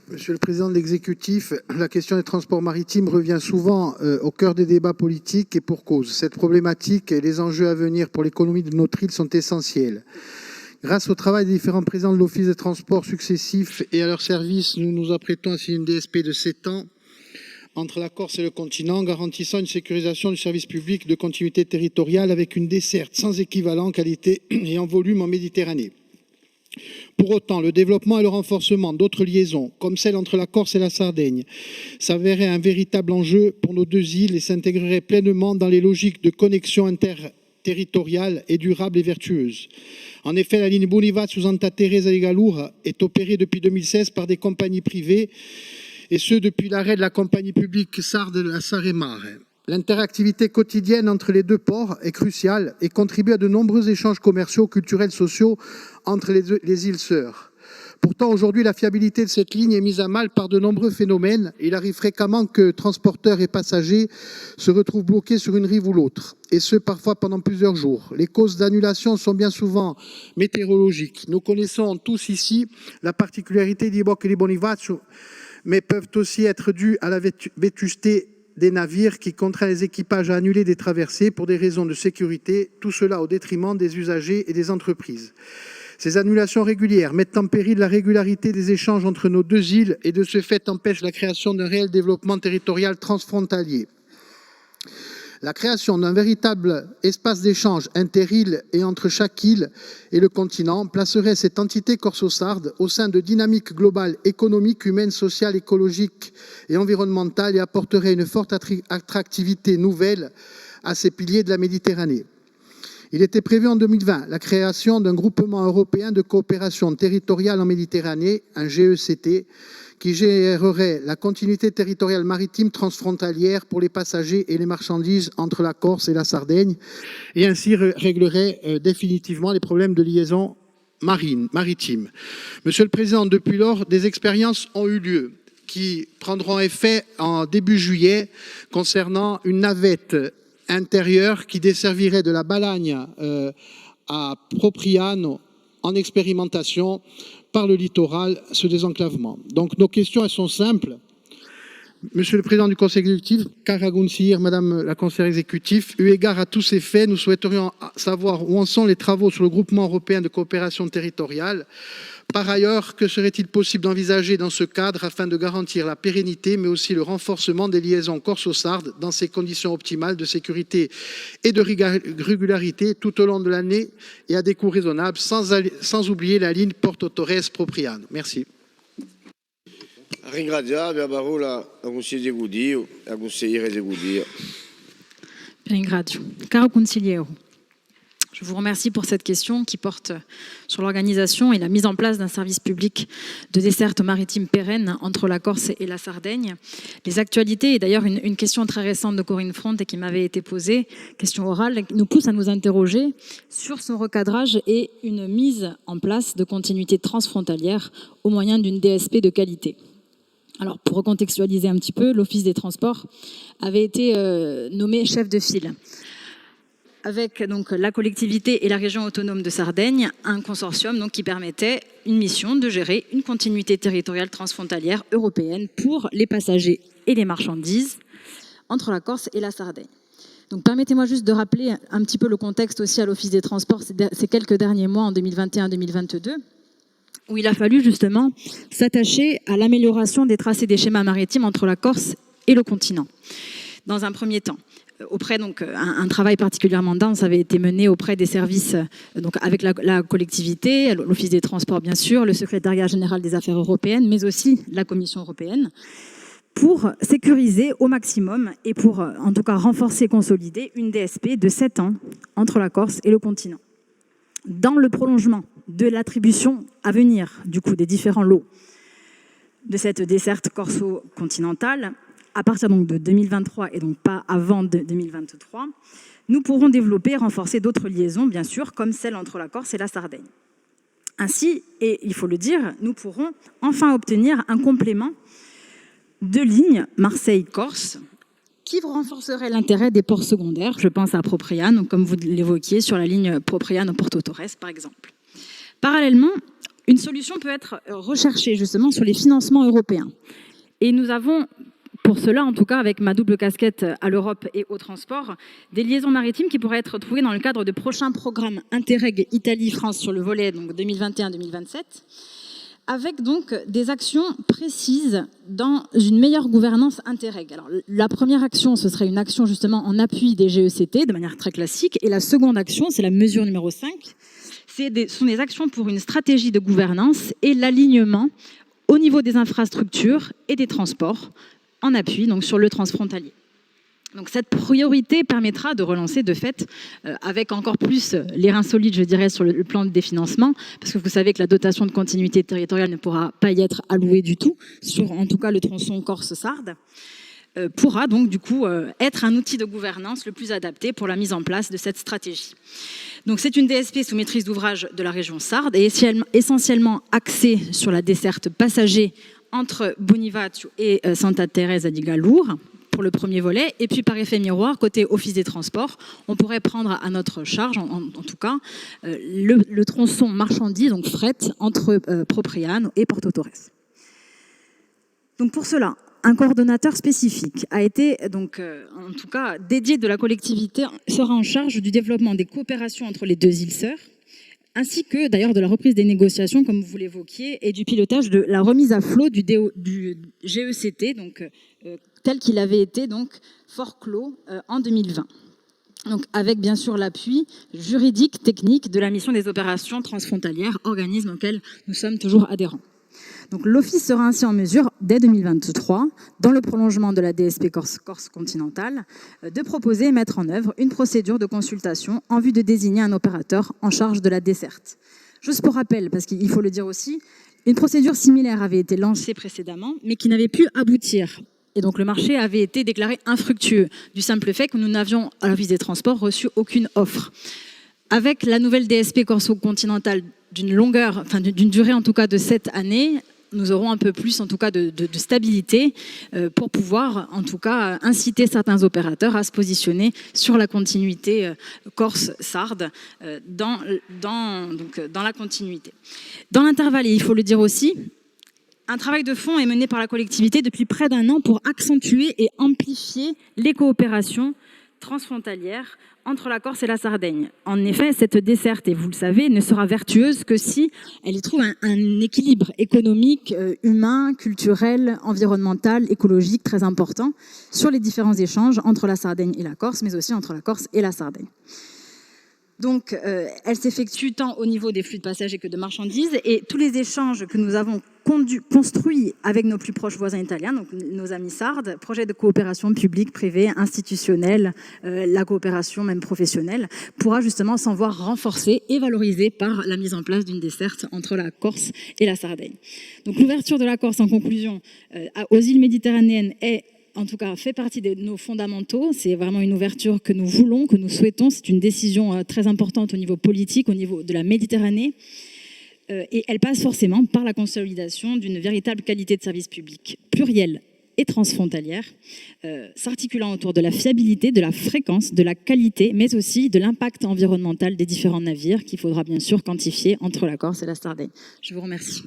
Monsieur le Président de l'exécutif, la question des transports maritimes revient souvent au cœur des débats politiques et pour cause. Cette problématique et les enjeux à venir pour l'économie de notre île sont essentiels. Grâce au travail des différents présidents de l'Office des transports successifs et à leur service, nous nous apprêtons à signer une DSP de 7 ans entre la Corse et le continent, garantissant une sécurisation du service public de continuité territoriale avec une desserte sans équivalent en qualité et en volume en Méditerranée. Pour autant, le développement et le renforcement d'autres liaisons, comme celle entre la Corse et la Sardaigne, s'avérait un véritable enjeu pour nos deux îles et s'intégrerait pleinement dans les logiques de connexion interterritoriale et durable et vertueuse. En effet, la ligne Boniface-Santa Teresa di Gallura est opérée depuis 2016 par des compagnies privées, et ce depuis l'arrêt de la compagnie publique Sarde de la Sarre-et-Mare. L'interactivité quotidienne entre les deux ports est cruciale et contribue à de nombreux échanges commerciaux, culturels, sociaux entre les îles sœurs. Pourtant, aujourd'hui, la fiabilité de cette ligne est mise à mal par de nombreux phénomènes. Il arrive fréquemment que transporteurs et passagers se retrouvent bloqués sur une rive ou l'autre, et ce, parfois pendant plusieurs jours. Les causes d'annulation sont bien souvent météorologiques. Nous connaissons tous ici la particularité d'Ibocca di Bonifacio, mais peuvent aussi être dues à la vétusté des navires qui contraint les équipages à annuler des traversées pour des raisons de sécurité, tout cela au détriment des usagers et des entreprises. Ces annulations régulières mettent en péril la régularité des échanges entre nos deux îles et de ce fait empêchent la création d'un réel développement territorial transfrontalier. La création d'un véritable espace d'échange inter-îles et entre chaque île et le continent placerait cette entité corso-sarde au sein de dynamiques globales économiques, humaines, sociales, écologiques et environnementales et apporterait une forte attractivité nouvelle à ces piliers de la Méditerranée. Il était prévu en 2020 la création d'un groupement européen de coopération territoriale en Méditerranée, un GECT, qui gérerait la continuité territoriale maritime transfrontalière pour les passagers et les marchandises entre la Corse et la Sardaigne, et ainsi réglerait définitivement les problèmes de liaison maritime. Monsieur le Président, depuis lors, des expériences ont eu lieu qui prendront effet en début juillet concernant une navette intérieure qui desservirait de la Balagne à Propriano en expérimentation par le littoral, ce désenclavement. Donc nos questions, elles sont simples. Monsieur le Président du Conseil exécutif, cara consigliere, Madame la conseillère exécutive, eu égard à tous ces faits, nous souhaiterions savoir où en sont les travaux sur le groupement européen de coopération territoriale. Par ailleurs, que serait-il possible d'envisager dans ce cadre afin de garantir la pérennité, mais aussi le renforcement des liaisons corso-sardes dans ces conditions optimales de sécurité et de régularité tout au long de l'année et à des coûts raisonnables, sans oublier la ligne Porto Torres-Propriano. Merci. Ringrazio la parola al consigliere Gudio e al consigliere esecutivo. Ringrazio. Caro consigliere, je vous remercie pour cette question qui porte sur l'organisation et la mise en place d'un service public de desserte maritime pérenne entre la Corse et la Sardaigne. Les actualités, et d'ailleurs une question très récente de Corinne Front et qui m'avait été posée, question orale, nous poussent à nous interroger sur son recadrage et une mise en place de continuité transfrontalière au moyen d'une DSP de qualité. Alors, pour recontextualiser un petit peu, l'Office des transports avait été nommé chef de file. Avec donc la collectivité et la région autonome de Sardaigne, un consortium donc, qui permettait une mission de gérer une continuité territoriale transfrontalière européenne pour les passagers et les marchandises entre la Corse et la Sardaigne. Donc permettez-moi juste de rappeler un petit peu le contexte aussi à l'Office des transports ces quelques derniers mois en 2021-2022, où il a fallu justement s'attacher à l'amélioration des tracés des schémas maritimes entre la Corse et le continent. Dans un premier temps, un travail particulièrement dense avait été mené auprès des services, donc avec la collectivité, l'Office des transports bien sûr, le secrétariat général des affaires européennes, mais aussi la Commission européenne, pour sécuriser au maximum et pour en tout cas renforcer et consolider une DSP de 7 ans entre la Corse et le continent. Dans le prolongement de l'attribution à venir du coup des différents lots de cette desserte corso-continentale, à partir donc de 2023 et donc pas avant 2023, nous pourrons développer et renforcer d'autres liaisons, bien sûr, comme celle entre la Corse et la Sardaigne. Ainsi, et il faut le dire, nous pourrons enfin obtenir un complément de ligne Marseille-Corse qui renforcerait l'intérêt des ports secondaires. Je pense à Propriano, comme vous l'évoquiez, sur la ligne Propriano-Porto Torres, par exemple. Parallèlement, une solution peut être recherchée justement sur les financements européens. Et nous avons, pour cela, en tout cas avec ma double casquette à l'Europe et au transport, des liaisons maritimes qui pourraient être trouvées dans le cadre de prochains programmes Interreg Italie-France sur le volet 2021-2027, avec donc des actions précises dans une meilleure gouvernance Interreg. Alors, la première action, ce serait une action justement en appui des GECT, de manière très classique, et la seconde action, c'est la mesure numéro 5, ce sont des actions pour une stratégie de gouvernance et l'alignement au niveau des infrastructures et des transports en appui, donc sur le transfrontalier. Donc cette priorité permettra de relancer de fait, avec encore plus les reins solides, je dirais, sur le plan des financements, parce que vous savez que la dotation de continuité territoriale ne pourra pas y être allouée du tout, sur en tout cas le tronçon Corse-Sardes, pourra donc du coup être un outil de gouvernance le plus adapté pour la mise en place de cette stratégie. Donc c'est une DSP sous maîtrise d'ouvrage de la région Sardes et essentiellement axée sur la desserte passager entre Bonifacio et Santa Teresa di Gallura, pour le premier volet, et puis par effet miroir, côté Office des Transports, on pourrait prendre à notre charge, en tout cas, le tronçon marchandises, donc fret, entre Propriano et Porto Torres. Donc pour cela, un coordonnateur spécifique a été, donc, en tout cas, dédié de la collectivité, sera en charge du développement des coopérations entre les deux îles sœurs, ainsi que d'ailleurs de la reprise des négociations, comme vous l'évoquiez, et du pilotage de la remise à flot du GECT, donc tel qu'il avait été donc forclos en 2020. Donc avec bien sûr l'appui juridique, technique de la mission des opérations transfrontalières, organisme auquel nous sommes toujours adhérents. Donc l'Office sera ainsi en mesure, dès 2023, dans le prolongement de la DSP Corse continentale, de proposer et mettre en œuvre une procédure de consultation en vue de désigner un opérateur en charge de la desserte. Juste pour rappel, parce qu'il faut le dire aussi, une procédure similaire avait été lancée précédemment, mais qui n'avait pu aboutir. Et donc le marché avait été déclaré infructueux, du simple fait que nous n'avions, à l'Office des Transports, reçu aucune offre. Avec la nouvelle DSP Corso-Continentale d'une longueur, enfin d'une durée en tout cas de 7 années, nous aurons un peu plus en tout cas de stabilité pour pouvoir en tout cas inciter certains opérateurs à se positionner sur la continuité Corse-Sardes dans la continuité. Dans l'intervalle, il faut le dire aussi, un travail de fond est mené par la collectivité depuis près d'un an pour accentuer et amplifier les coopérations transfrontalières entre la Corse et la Sardaigne. En effet, cette desserte, et vous le savez, ne sera vertueuse que si elle y trouve un équilibre économique, humain, culturel, environnemental, écologique très important sur les différents échanges entre la Sardaigne et la Corse, mais aussi entre la Corse et la Sardaigne. Donc, elle s'effectue tant au niveau des flux de passagers que de marchandises, et tous les échanges que nous avons construits avec nos plus proches voisins italiens, donc nos amis sardes, projets de coopération publique, privée, institutionnelle, la coopération même professionnelle, pourra justement s'en voir renforcée et valorisée par la mise en place d'une desserte entre la Corse et la Sardaigne. Donc l'ouverture de la Corse, en conclusion, aux îles méditerranéennes est en tout cas fait partie de nos fondamentaux. C'est vraiment une ouverture que nous voulons, que nous souhaitons. C'est une décision très importante au niveau politique, au niveau de la Méditerranée. Et elle passe forcément par la consolidation d'une véritable qualité de service public plurielle et transfrontalière, s'articulant autour de la fiabilité, de la fréquence, de la qualité, mais aussi de l'impact environnemental des différents navires qu'il faudra bien sûr quantifier entre la Corse et la Sardaigne. Je vous remercie.